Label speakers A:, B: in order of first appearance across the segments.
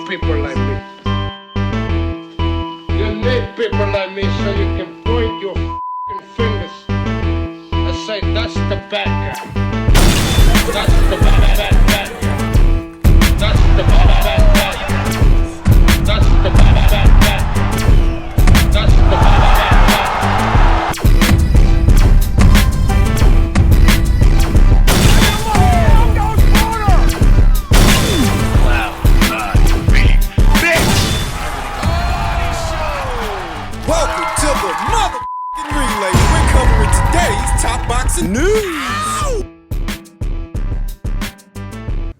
A: people like me. You need people like me so you can point your f***ing fingers and say, that's the bad guy. That's the bad guy. That's the bad guy. That's the bad guy. That's the bad guy.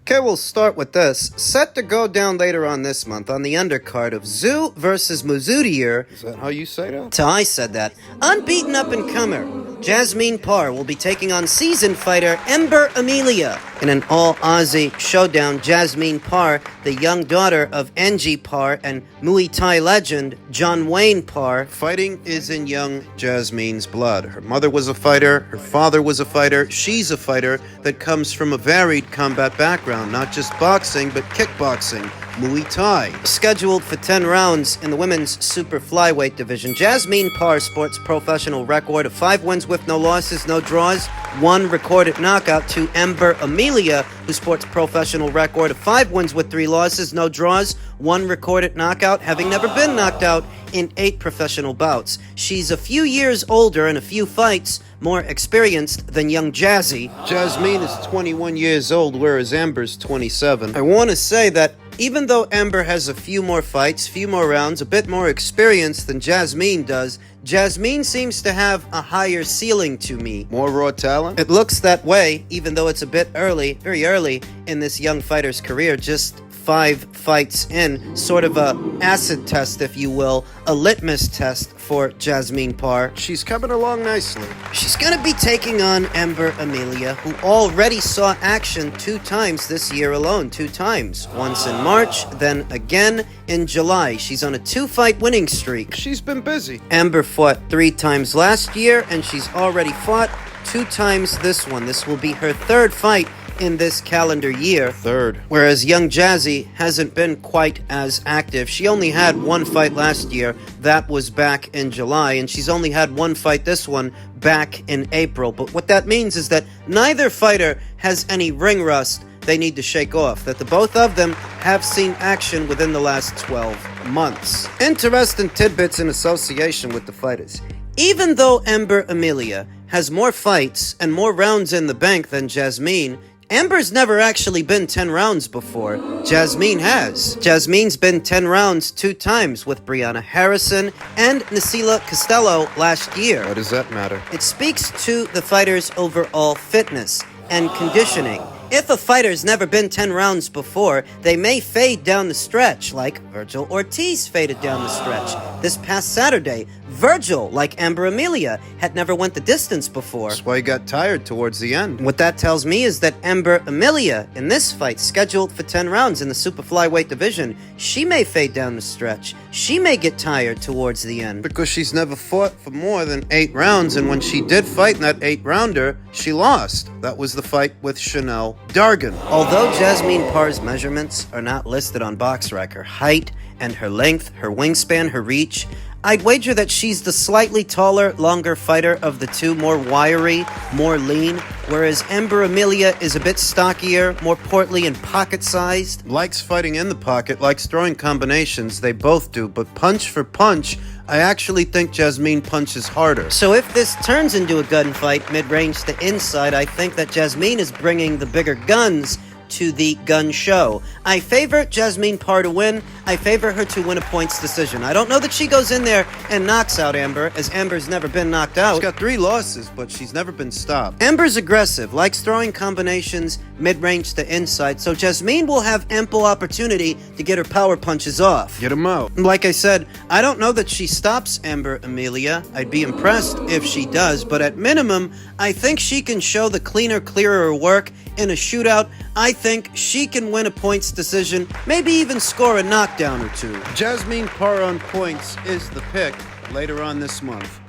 B: Okay, we'll start with this. Set to go down later on this month on the undercard of Zoo versus Muzutier.
C: Is that how you say that?
B: I said that. Unbeaten up-and-comer Jasmine Parr will be taking on seasoned fighter Ember Amelia. In an all-Aussie showdown, Jasmine Parr, the young daughter of Angie Parr and Muay Thai legend John Wayne Parr.
C: Fighting is in young Jasmine's blood. Her mother was a fighter, her father was a fighter, she's a fighter that comes from a varied combat background, not just boxing, but kickboxing, Muay Thai.
B: Scheduled for 10 rounds in the women's super flyweight division, Jasmine Parr sports professional record of 5 wins with no losses, no draws, 1 recorded knockout to Ember Amelia, who sports professional record of 5 wins with 3 losses, no draws, 1 recorded knockout, having never been knocked out in 8 professional bouts. She's a few years older and a few fights more experienced than young Jazzy.
C: Jasmine is 21 years old, whereas Ember's 27.
B: I want to say that even though Ember has a few more fights, few more rounds, a bit more experience than Jasmine does, Jasmine seems to have a higher ceiling to me.
C: More raw talent?
B: It looks that way, even though it's a bit early, very early in this young fighter's career, just 5 fights in, sort of a acid test, if you will, a litmus test for Jasmine Parr.
C: She's coming along nicely.
B: She's gonna be taking on Ember Amelia, who already saw action 2 times this year alone, 2 times. Once in March, then again in July. She's on a 2-fight winning streak.
C: She's been busy.
B: Ember fought 3 times last year, and she's already fought 2 times this one. This will be her 3rd fight in this calendar year.
C: 3rd.
B: Whereas young Jazzy hasn't been quite as active. She only had 1 fight last year. That was back in July. And she's only had 1 fight this one back in April. But what that means is that neither fighter has any ring rust they need to shake off. That the both of them have seen action within the last 12 months. Interesting tidbits in association with the fighters. Even though Ember Amelia has more fights and more rounds in the bank than Jasmine, Ember's never actually been 10 rounds before. Jasmine has. Jasmine's been 10 rounds 2 times with Brianna Harrison and Nasila Costello last year.
C: What does that matter?
B: It speaks to the fighter's overall fitness and conditioning. If a fighter's never been 10 rounds before, they may fade down the stretch, like Virgil Ortiz faded down the stretch. This past Saturday, Virgil, like Ember Amelia, had never went the distance before.
C: That's why he got tired towards the end.
B: What that tells me is that Ember Amelia, in this fight, scheduled for 10 rounds in the super flyweight division, she may fade down the stretch. She may get tired towards the end.
C: Because she's never fought for more than 8 rounds, and when she did fight in that 8-rounder, she lost. That was the fight with Chanel Dargan.
B: Although Jasmine Parr's measurements are not listed on BoxRec, her height and her length, her wingspan, her reach, I'd wager that she's the slightly taller, longer fighter of the 2, more wiry, more lean, whereas Ember Amelia is a bit stockier, more portly and pocket-sized.
C: Likes fighting in the pocket, likes throwing combinations, they both do, but punch for punch, I actually think Jasmine punches harder.
B: So if this turns into a gunfight, mid-range to inside, I think that Jasmine is bringing the bigger guns to the gun show. I favor Jasmine Parr to win. I favor her to win a points decision. I don't know that she goes in there and knocks out Ember, as Ember's never been knocked out.
C: She's got 3 losses, but she's never been stopped.
B: Ember's aggressive, likes throwing combinations mid-range to inside, so Jasmine will have ample opportunity to get her power punches off.
C: Get them out.
B: Like I said, I don't know that she stops Ember Amelia. I'd be impressed if she does, but at minimum, I think she can show the cleaner, clearer work in a shootout. I think she can win a points decision, maybe even score a knockdown or 2.
C: Jasmine Parr on points is the pick later on this month.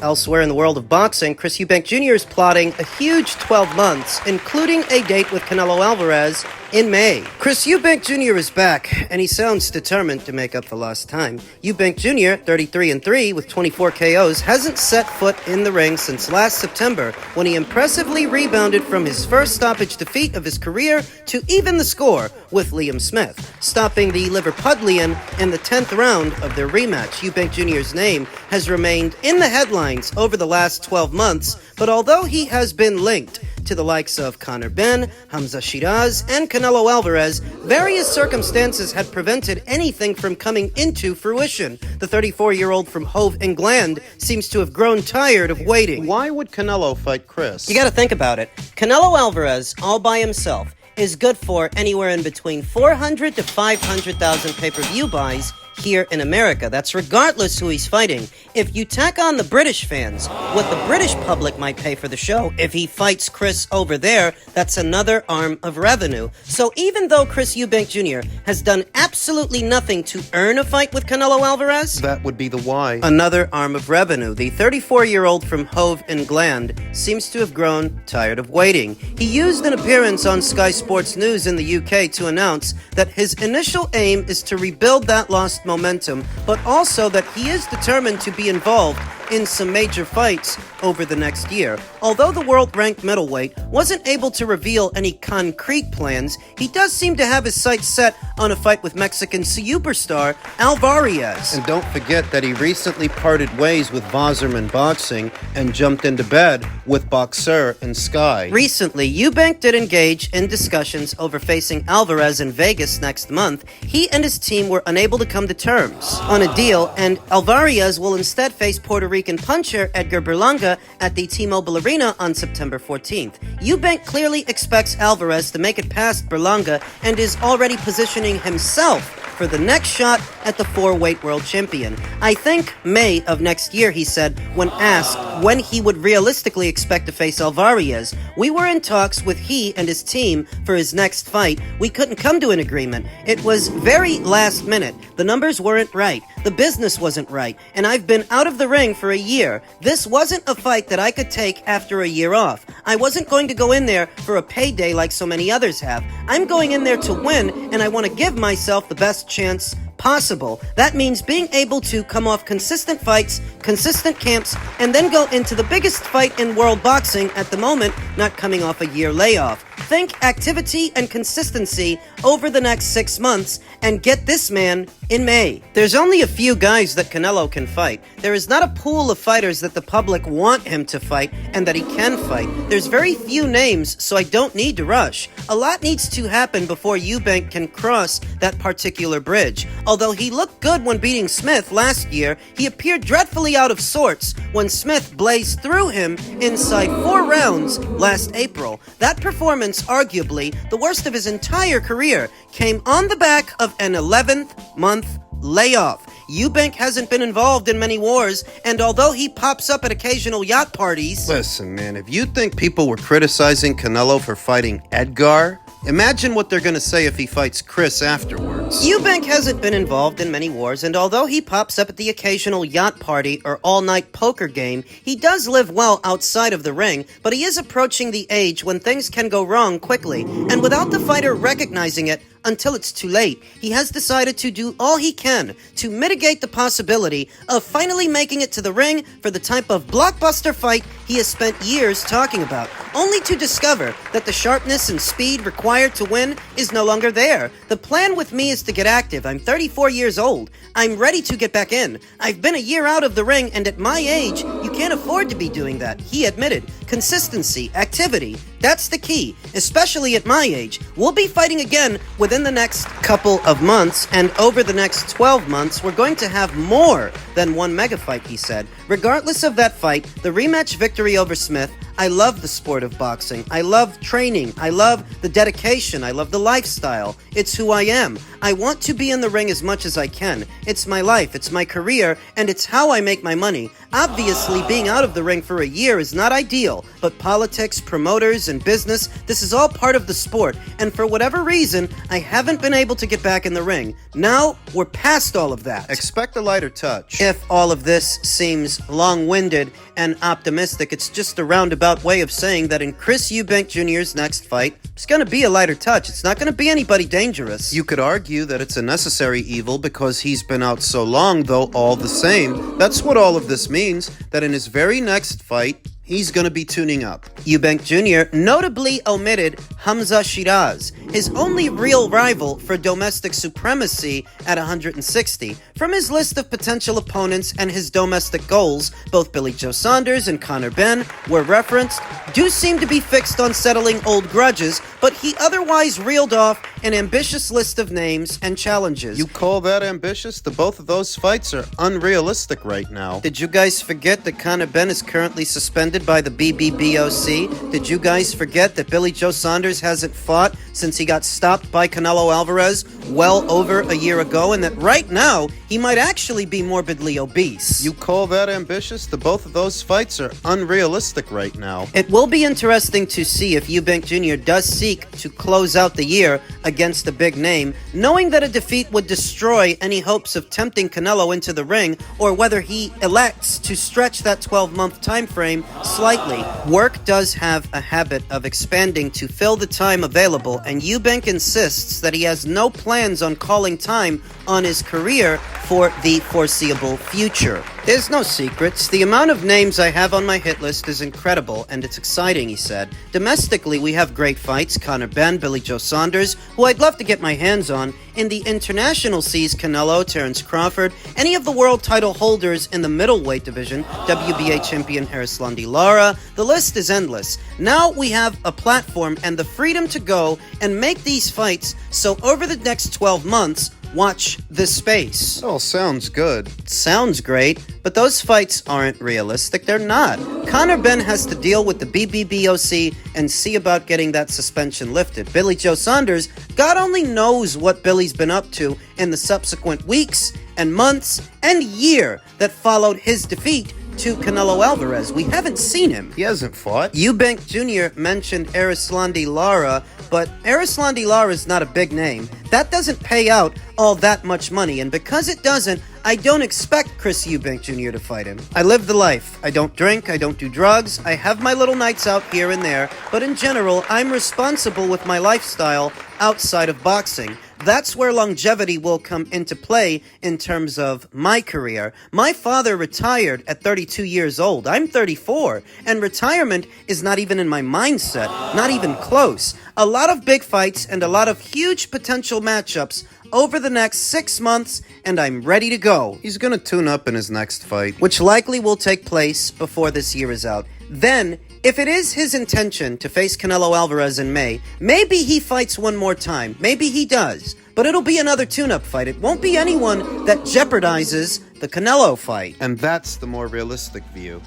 B: Elsewhere in the world of boxing, Chris Eubank Jr. is plotting a huge 12 months, including a date with Canelo Alvarez in May. Chris Eubank Jr. is back, and he sounds determined to make up for lost time. Eubank Jr., 33-3 with 24 KOs, hasn't set foot in the ring since last September, when he impressively rebounded from his first stoppage defeat of his career to even the score with Liam Smith, stopping the Liverpudlian in the 10th round of their rematch. Eubank Jr.'s name has remained in the headlines over the last 12 months, but although he has been linked to the likes of Conor Benn, Hamza Shiraz, and Canelo Alvarez, various circumstances had prevented anything from coming into fruition. The 34-year-old from Hove, England, seems to have grown tired of waiting.
C: Why would Canelo fight Chris?
B: You gotta think about it. Canelo Alvarez, all by himself, is good for anywhere in between 400 to 500,000 pay-per-view buys here in America. That's regardless who he's fighting. If you tack on the British fans, what the British public might pay for the show, if he fights Chris over there, that's another arm of revenue. So even though Chris Eubank Jr. has done absolutely nothing to earn a fight with Canelo Alvarez,
C: That would be the why.
B: another arm of revenue. The 34-year-old from Hove, England, seems to have grown tired of waiting. He used an appearance on Sky Sports News in the UK to announce that his initial aim is to rebuild that lost momentum, but also that he is determined to be involved in some major fights over the next year. Although the world-ranked middleweight wasn't able to reveal any concrete plans, he does seem to have his sights set on a fight with Mexican superstar Alvarez.
C: And don't forget that he recently parted ways with Wasserman Boxing and jumped into bed with Boxer and Sky.
B: Recently, Eubank did engage in discussions over facing Alvarez in Vegas next month. He and his team were unable to come to terms on a deal, and Alvarez will instead face Puerto Rican puncher Edgar Berlanga at the T-Mobile Arena on September 14th. Eubank clearly expects Alvarez to make it past Berlanga and is already positioning himself for the next shot at the four-weight world champion. I think May of next year, he said, when asked when he would realistically expect to face Alvarez. We were in talks with he and his team for his next fight. We couldn't come to an agreement. It was very last minute. The numbers weren't right. The business wasn't right. And I've been out of the ring for a year. This wasn't a fight that I could take after a year off. I wasn't going to go in there for a payday like so many others have. I'm going in there to win, and I want to give myself the best chance possible. That means being able to come off consistent fights, consistent camps, and then go into the biggest fight in world boxing at the moment, not coming off a year layoff. Think activity and consistency over the next 6 months and get this man in May. There's only a few guys that Canelo can fight. There is not a pool of fighters that the public want him to fight and that he can fight. There's very few names, so I don't need to rush. A lot needs to happen before Eubank can cross that particular bridge. Although he looked good when beating Smith last year, he appeared dreadfully out of sorts when Smith blazed through him inside 4 rounds last April. That performance, arguably the worst of his entire career, came on the back of an 11th-month layoff. Eubank hasn't been involved in many wars, and although he pops up at occasional yacht parties...
C: Listen, man, if you think people were criticizing Canelo for fighting Edgar, imagine what they're going to say if he fights Chris afterwards.
B: Eubank hasn't been involved in many wars, and although he pops up at the occasional yacht party or all-night poker game, he does live well outside of the ring, but he is approaching the age when things can go wrong quickly, and without the fighter recognizing it until it's too late, he has decided to do all he can to mitigate the possibility of finally making it to the ring for the type of blockbuster fight he has spent years talking about, only to discover that the sharpness and speed required to win is no longer there. The plan with me is to get active. I'm 34 years old. I'm ready to get back in. I've been a year out of the ring, and at my age, you can't afford to be doing that, he admitted. Consistency, activity, that's the key, especially at my age. We'll be fighting again within the next couple of months, and over the next 12 months, we're going to have more than one mega fight, he said. Regardless of that fight, the rematch victory over Smith, I love the sport of boxing. I love training. I love the dedication. I love the lifestyle. It's who I am. I want to be in the ring as much as I can. It's my life. It's my career. And it's how I make my money. Obviously, being out of the ring for a year is not ideal. But politics, promoters, and business, this is all part of the sport. And for whatever reason, I haven't been able to get back in the ring. Now, we're past all of that.
C: Expect a lighter touch.
B: If all of this seems long-winded and optimistic, it's just a roundabout roundabout way of saying that in Chris Eubank Jr.'s next fight, it's going to be a lighter touch. It's not going to be anybody dangerous.
C: You could argue that it's a necessary evil because he's been out so long, though all the same. That's what all of this means, that in his very next fight, he's going to be tuning up.
B: Eubank Jr. notably omitted Hamza Shiraz, his only real rival for domestic supremacy at 160. From his list of potential opponents and his domestic goals, both Billy Joe Saunders and Conor Benn were referenced, do seem to be fixed on settling old grudges, but he otherwise reeled off an ambitious list of names and challenges.
C: You call that ambitious? The both of those fights are unrealistic right now.
B: Did you guys forget that Conor Benn is currently suspended by the BBBOC? Did you guys forget that Billy Joe Saunders hasn't fought since he got stopped by Canelo Alvarez well over a year ago, and that right now he might actually be morbidly obese?
C: You call that ambitious? The both of those fights are unrealistic right now.
B: It will be interesting to see if Eubank Jr. does seek to close out the year against a big name, knowing that a defeat would destroy any hopes of tempting Canelo into the ring, or whether he elects to stretch that 12-month time frame slightly. Work does have a habit of expanding to fill the time available, and Eubank insists that he has no plans on calling time on his career for the foreseeable future. There's no secrets. The amount of names I have on my hit list is incredible, and it's exciting, he said. Domestically, we have great fights: Conor Benn, Billy Joe Saunders, who I'd love to get my hands on. In the international seas, Canelo, Terence Crawford, any of the world title holders in the middleweight division, WBA champion Erislandy Lara. The list is endless. Now we have a platform and the freedom to go and make these fights, so over the next 12 months, watch this space.
C: It all sounds good.
B: Sounds great, but those fights aren't realistic. They're not. Conor Benn has to deal with the BBBOC and see about getting that suspension lifted. Billy Joe Saunders, God only knows what Billy's been up to in the subsequent weeks and months and year that followed his defeat to Canelo Alvarez. We haven't seen him.
C: He hasn't fought.
B: Eubank Jr. mentioned Erislandy Lara, but Erislandy Lara is not a big name. That doesn't pay out all that much money, and because it doesn't, I don't expect Chris Eubank Jr. to fight him. I live the life. I don't drink, I don't do drugs, I have my little nights out here and there, but in general, I'm responsible with my lifestyle outside of boxing. That's where longevity will come into play in terms of my career. My father retired at 32 years old. I'm 34, and retirement is not even in my mindset, not even close. A lot of big fights and a lot of huge potential matchups over the next 6 months, and I'm ready to go.
C: He's gonna tune up in his next fight,
B: which likely will take place before this year is out. Then, if it is his intention to face Canelo Alvarez in May, maybe he fights one more time. Maybe he does. But it'll be another tune-up fight. It won't be anyone that jeopardizes the Canelo fight.
C: and that's the more realistic view.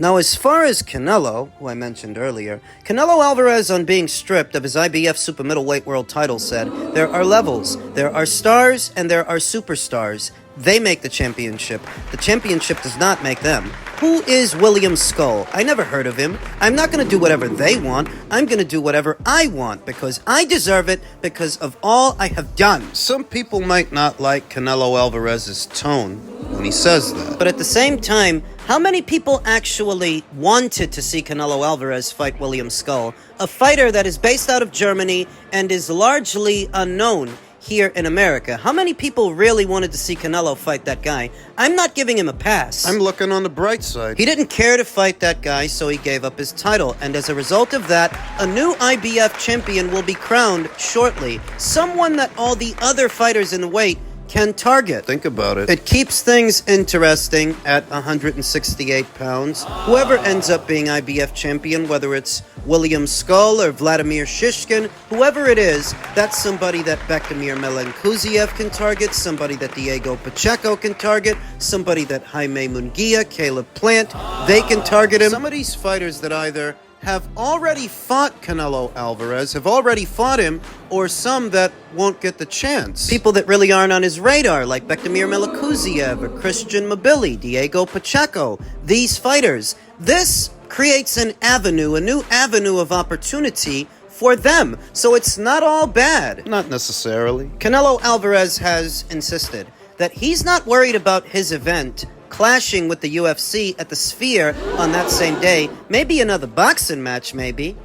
B: Now, as far as Canelo, who I mentioned earlier, Canelo Alvarez, on being stripped of his IBF super middleweight world title, said, "There are levels, there are stars, and there are superstars. They make the championship. The championship does not make them." Who is William Skull? I never heard of him. I'm not going to do whatever they want. I'm going to do whatever I want because I deserve it because of all I have done.
C: Some people might not like Canelo Alvarez's tone when he says that.
B: But at the same time, how many people actually wanted to see Canelo Alvarez fight William Skull, a fighter that is based out of Germany and is largely unknown here in America? How many people really wanted to see Canelo fight that guy? I'm not giving him a pass.
C: I'm looking on the bright side.
B: He didn't care to fight that guy, so he gave up his title. And as a result of that, a new IBF champion will be crowned shortly. Someone that all the other fighters in the weight can target.
C: Think about it.
B: It keeps things interesting at 168 pounds. Whoever ends up being IBF champion, whether it's William Skull or Vladimir Shishkin, whoever it is, that's somebody that Bektamir Melenkuziev can target, somebody that Diego Pacheco can target, somebody that Jaime Munguia, Caleb Plant, they can target him.
C: Some of these fighters that either have already fought Canelo Alvarez, have already fought him, or some that won't get the chance.
B: People that really aren't on his radar, like Bektamir Melenkuziev or Christian Mabili, Diego Pacheco. These fighters. This creates an avenue, a new avenue of opportunity for them. So it's not all bad.
C: Not necessarily.
B: Canelo Alvarez has insisted that he's not worried about his event clashing with the UFC at the Sphere on that same day. Maybe another boxing match, maybe.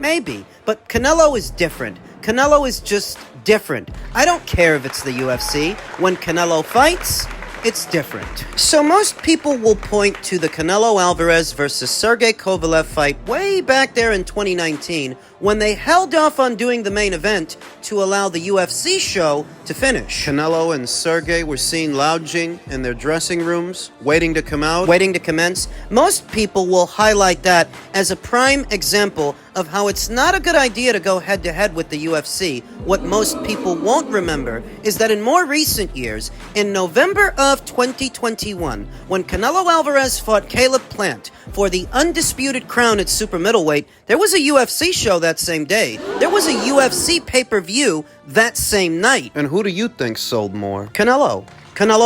B: But Canelo is different. Canelo is just different. I don't care if it's the UFC. When Canelo fights, it's different. So most people will point to the Canelo Alvarez versus Sergey Kovalev fight way back there in 2019 when they held off on doing the main event to allow the UFC show to finish.
C: Canelo and Sergey were seen lounging in their dressing rooms, waiting to come out.
B: Waiting to commence. Most people will highlight that as a prime example of how it's not a good idea to go head-to-head with the UFC. What most people won't remember is that in more recent years, in November of 2021, when Canelo Alvarez fought Caleb Plant for the undisputed crown at super middleweight, there was a UFC show that same day. There was a UFC pay-per-view that same night.
C: And who do you think sold more?
B: Canelo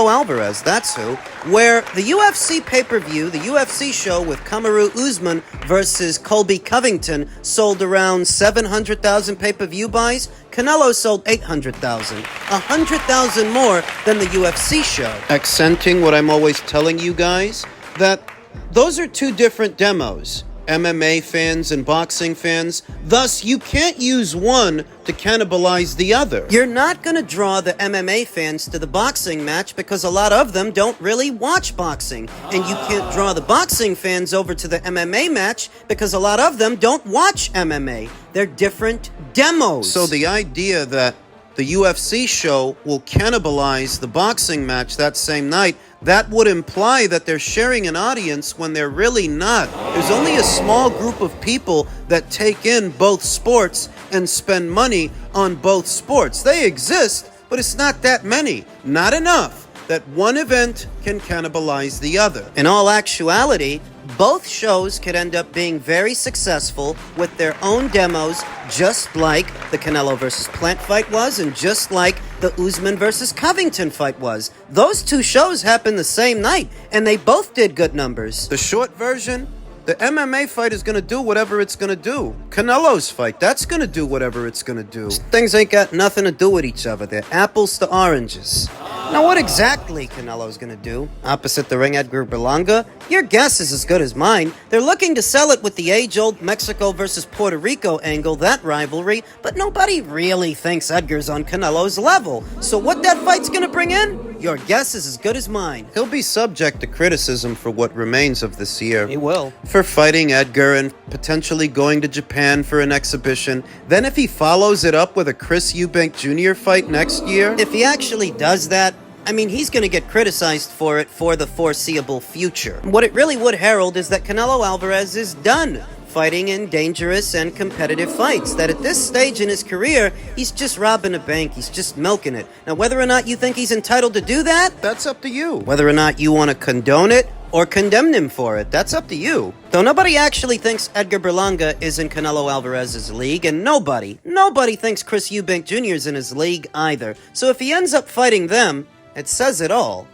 B: Alvarez, that's who. Where the UFC pay-per-view, the UFC show with Kamaru Usman versus Colby Covington sold around 700,000 pay-per-view buys, Canelo sold 800,000. 100,000 more than the UFC show.
C: Accenting what I'm always telling you guys, that those are two different demos. MMA fans and boxing fans. Thus, you can't use one to cannibalize the other.
B: You're not going to draw the MMA fans to the boxing match because a lot of them don't really watch boxing. And you can't draw the boxing fans over to the MMA match because a lot of them don't watch MMA. They're different demos.
C: So the idea that the UFC show will cannibalize the boxing match that same night, that would imply that they're sharing an audience when they're really not. There's only a small group of people that take in both sports and spend money on both sports. They exist, but it's not that many. Not enough that one event can cannibalize the other.
B: In all actuality, both shows could end up being very successful with their own demos, just like the Canelo versus Plant fight was, and just like the Usman versus Covington fight was. Those two shows happened the same night, and they both did good numbers.
C: The short version, the MMA fight is going to do whatever it's going to do. Canelo's fight, that's going to do whatever it's going to do.
B: Things ain't got nothing to do with each other. They're apples to oranges. Now, what exactly Canelo's going to do opposite the ring Edgar Berlanga? Your guess is as good as mine. They're looking to sell it with the age-old Mexico versus Puerto Rico angle, that rivalry, but nobody really thinks Edgar's on Canelo's level. So what that fight's going to bring in? Your guess is as good as mine.
C: He'll be subject to criticism for what remains of this year.
B: He will.
C: For fighting Edgar and potentially going to Japan for an exhibition. Then if he follows it up with a Chris Eubank Jr. fight next year...
B: If he actually does that, I mean, he's going to get criticized for it for the foreseeable future. What it really would herald is that Canelo Alvarez is done fighting in dangerous and competitive fights. That at this stage in his career, he's just robbing a bank. He's just milking it. Now, whether or not you think he's entitled to do that,
C: that's up to you.
B: Whether or not you want to condone it or condemn him for it, that's up to you. Though nobody actually thinks Edgar Berlanga is in Canelo Alvarez's league, and nobody thinks Chris Eubank Jr. is in his league either. So if he ends up fighting them, it says it all.